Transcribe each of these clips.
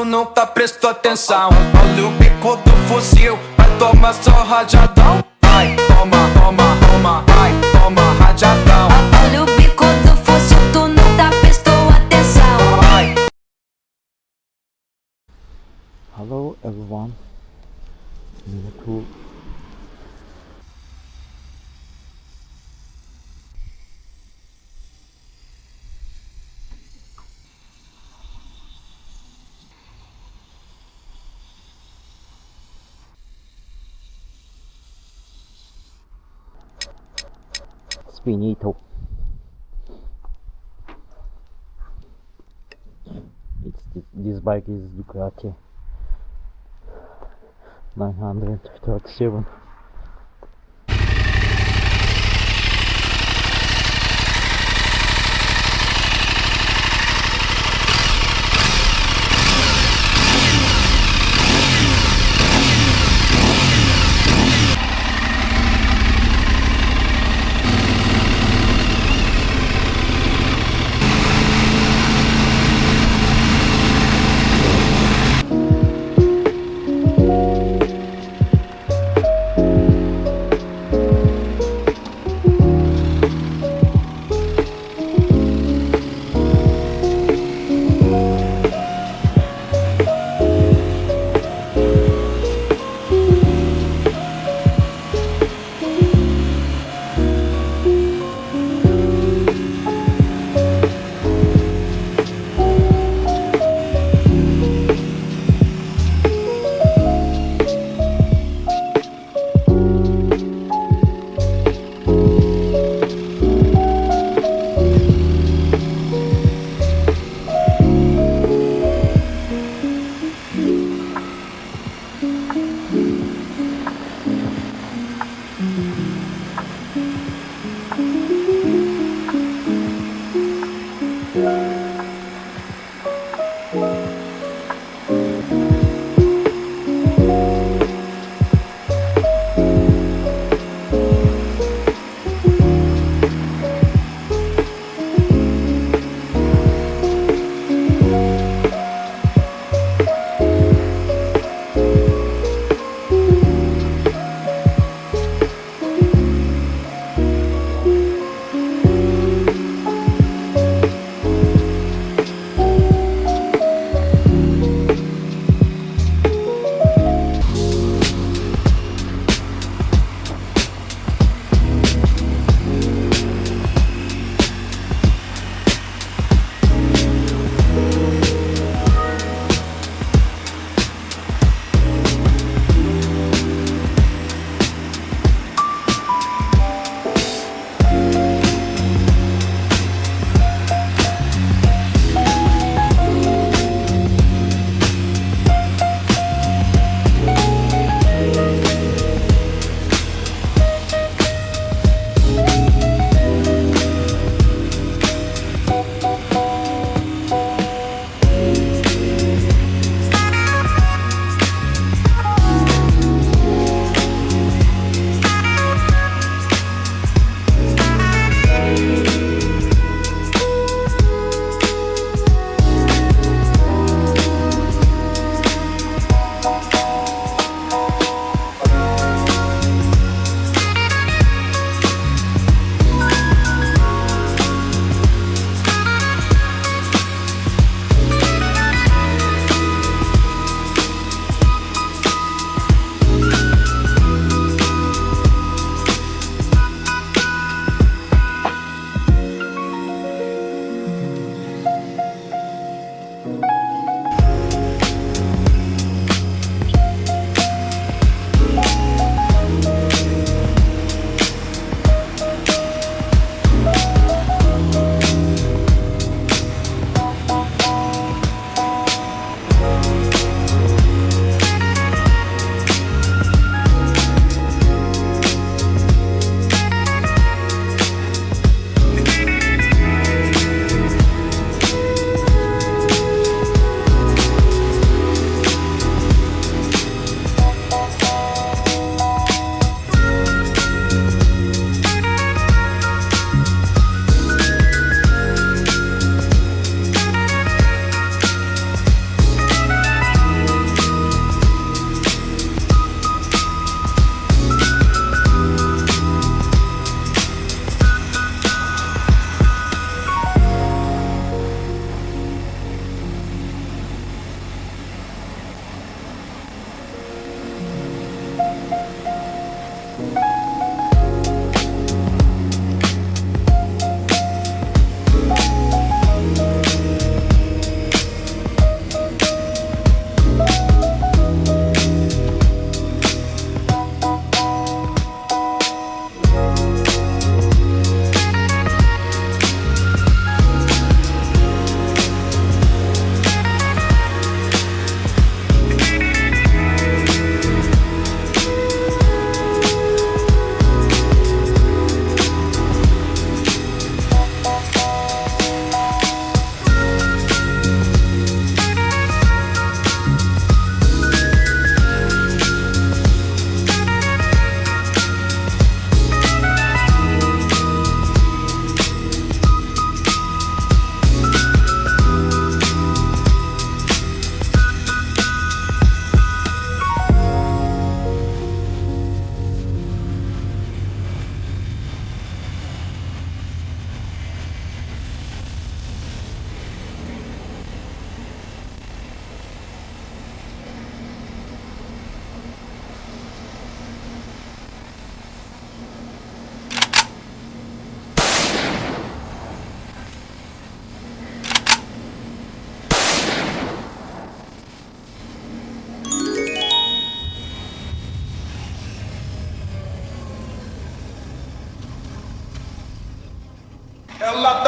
Nunca prestou atenção. Olha o bico do fuzil, vai tomar só rajadão. Vai, toma, toma, toma, vai, toma rajadão. Olha o bico do fuzil, tu nunca prestou atenção. Vai. Hello everyone, to Spinito. This bike is Ducati 937.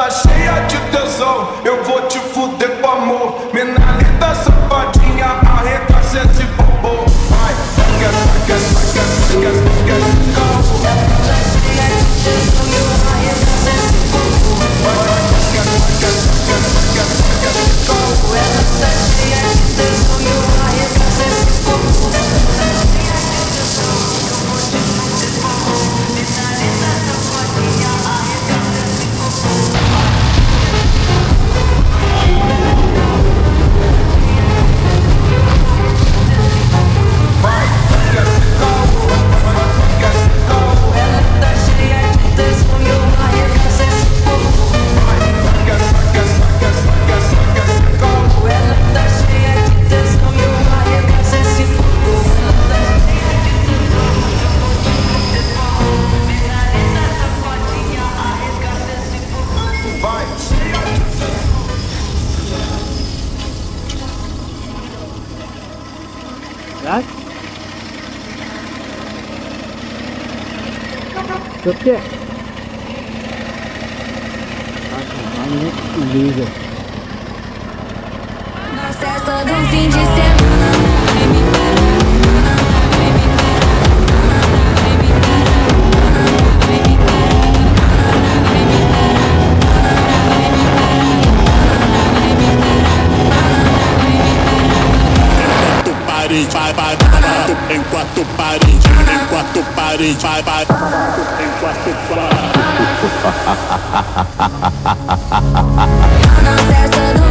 tá cheia de tesão, eu vou te fuder com amor. Mina linda, safadinha, arregaça esse bombom. Vai, saca, saca, saca, saca, saca esse carro. Ela tá cheia de tesão e eu arregaço esse bombom. Vai, saca, saca, saca, saca, saca esse carro. Ela tá cheia de tesão e eu arregaço esse bombom. Ela tá cheia de tesão, eu vou te fuder com amor. Mina linda, safadinha, arregaça esse bombom. Vai, saca esse carro. Vai, saca esse carro. Ela tá cheia de tesão e eu arregaço esse bombom. Vai, saca, saca, saca, saca, saca esse carro. Ela tá cheia de tesão e eu arregaço esse bombom. Ela tá cheia de tesão, eu vou te fuder com amor. Mina linda, safadinha, arregaço esse bombom. Vai, cheia de tesão. Right? Oke. Ini laser. Na festa do fim de semana, vem me pera, vem me pera, vem me pera, vem me pera, vem me pera, vem me pera, vem me pera, vem me pera. Enquanto parede, vai, enquanto parede. Na festa do